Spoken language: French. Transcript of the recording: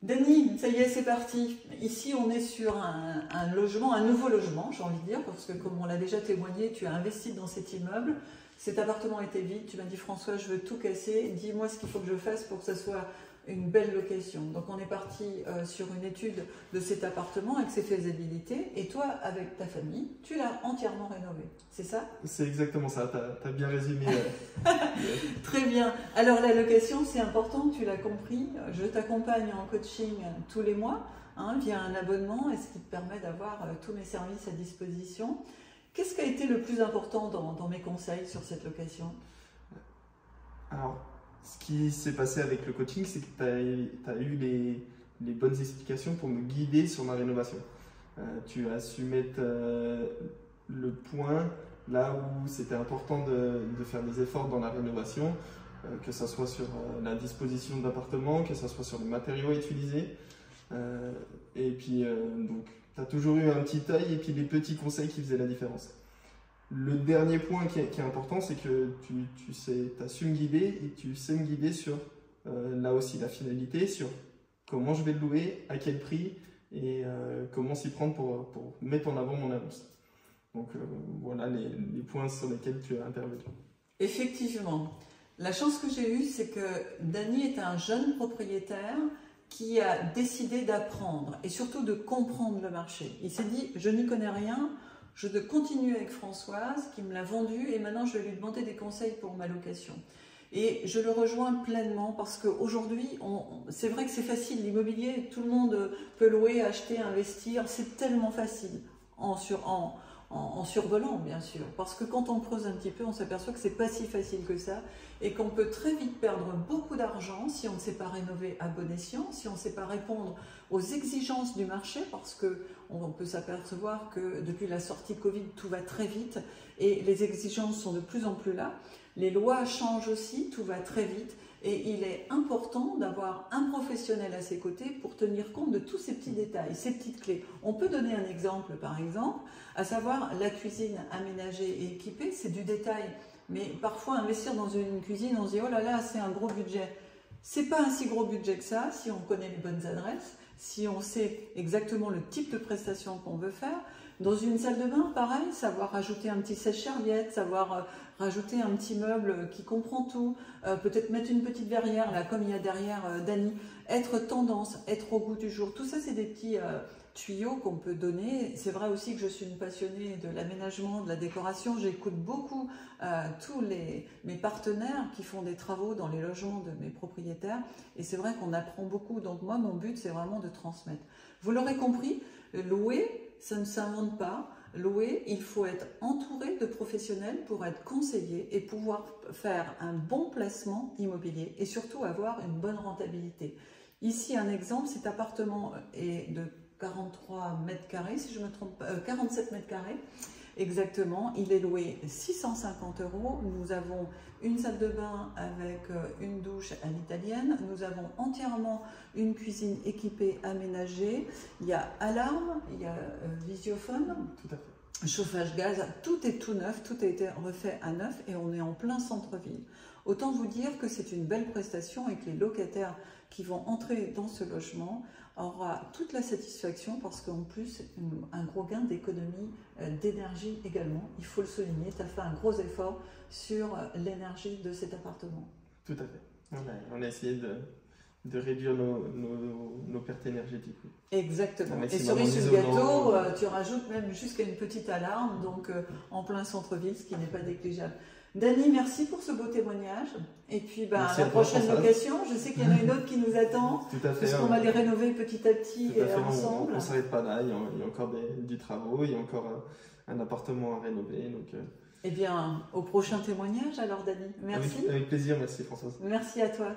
Dany, ça y est, c'est parti. Ici, on est sur un logement, un nouveau logement, j'ai envie de dire, parce que comme on l'a déjà témoigné, tu as investi dans cet immeuble. Cet appartement était vide. Tu m'as dit, François, je veux tout casser. Dis-moi ce qu'il faut que je fasse pour que ça soit une belle location. Donc, on est parti sur une étude de cet appartement avec ses faisabilités. Et toi, avec ta famille, tu l'as entièrement rénové. C'est ça? C'est exactement ça. Tu as bien résumé. Très bien. Alors la location, c'est important, tu l'as compris. Je t'accompagne en coaching tous les mois via un abonnement et ce qui te permet d'avoir tous mes services à disposition. Qu'est-ce qui a été le plus important dans mes conseils sur cette location? Alors, ce qui s'est passé avec le coaching, c'est que tu as eu les bonnes explications pour me guider sur ma rénovation. Tu as su mettre le point là où c'était important de faire des efforts dans la rénovation, que ce soit sur la disposition de l'appartement, que ce soit sur les matériaux utilisés. Et puis, donc, tu as toujours eu un petit œil et puis les petits conseils qui faisaient la différence. Le dernier point qui est important, c'est que tu as su me guider et tu sais me guider sur, là aussi, la finalité, sur comment je vais le louer, à quel prix et comment s'y prendre pour mettre en avant mon annonce. Donc voilà les points sur lesquels tu as intervenu. Effectivement. La chance que j'ai eue, c'est que Dany est un jeune propriétaire qui a décidé d'apprendre et surtout de comprendre le marché. Il s'est dit, je n'y connais rien, je dois continuer avec Françoise qui me l'a vendu et maintenant je vais lui demander des conseils pour ma location. Et je le rejoins pleinement parce qu'aujourd'hui, c'est vrai que c'est facile, l'immobilier, tout le monde peut louer, acheter, investir, c'est tellement facile en survolant bien sûr, parce que quand on creuse un petit peu, on s'aperçoit que c'est pas si facile que ça et qu'on peut très vite perdre beaucoup d'argent si on ne sait pas rénover à bon escient, si on ne sait pas répondre aux exigences du marché, parce que on peut s'apercevoir que depuis la sortie Covid, tout va très vite et les exigences sont de plus en plus là. Les lois changent aussi, tout va très vite. Et il est important d'avoir un professionnel à ses côtés pour tenir compte de tous ces petits détails, ces petites clés. On peut donner un exemple, par exemple, à savoir la cuisine aménagée et équipée, c'est du détail. Mais parfois, investir dans une cuisine, on se dit « oh là là, c'est un gros budget ». C'est pas un si gros budget que ça, si on connaît les bonnes adresses, si on sait exactement le type de prestation qu'on veut faire. Dans une salle de bain, pareil, savoir rajouter un petit sèche-serviette, savoir rajouter un petit meuble qui comprend tout, peut-être mettre une petite verrière, là, comme il y a derrière Dany, être tendance, être au goût du jour. Tout ça, c'est des petits tuyaux qu'on peut donner. C'est vrai aussi que je suis une passionnée de l'aménagement, de la décoration. J'écoute beaucoup tous mes partenaires qui font des travaux dans les logements de mes propriétaires. Et c'est vrai qu'on apprend beaucoup. Donc moi, mon but, c'est vraiment de transmettre. Vous l'aurez compris, louer, ça ne s'invente pas. Louer, il faut être entouré de professionnels pour être conseillé et pouvoir faire un bon placement immobilier et surtout avoir une bonne rentabilité. Ici, un exemple, cet appartement est de 43 mètres carrés, si je me trompe pas, 47 mètres carrés exactement. Il est loué 650 €. Nous avons une salle de bain avec une douche à l'italienne. Nous avons entièrement une cuisine équipée, aménagée. Il y a alarme, il y a visiophone. Tout à fait. Chauffage gaz, tout est tout neuf, tout a été refait à neuf et on est en plein centre-ville. Autant vous dire que c'est une belle prestation et que les locataires qui vont entrer dans ce logement auront toute la satisfaction parce qu'en plus, un gros gain d'économie d'énergie également. Il faut le souligner, tu as fait un gros effort sur l'énergie de cet appartement. Tout à fait. On a essayé de réduire nos pertes énergétiques. Exactement. Et cerise sur le gâteau, tu rajoutes même jusqu'à une petite alarme, donc en plein centre-ville, ce qui n'est pas négligeable. Dany, merci pour ce beau témoignage. Et puis la prochaine location, je sais qu'il y en a une autre qui nous attend. Tout à fait. Parce qu'on va les rénover petit à petit et ensemble. On ne s'arrête pas là, il y a encore du travaux, il y a encore un appartement à rénover. Donc, Eh bien, au prochain témoignage alors Dany. Merci. Avec plaisir, merci Françoise. Merci à toi.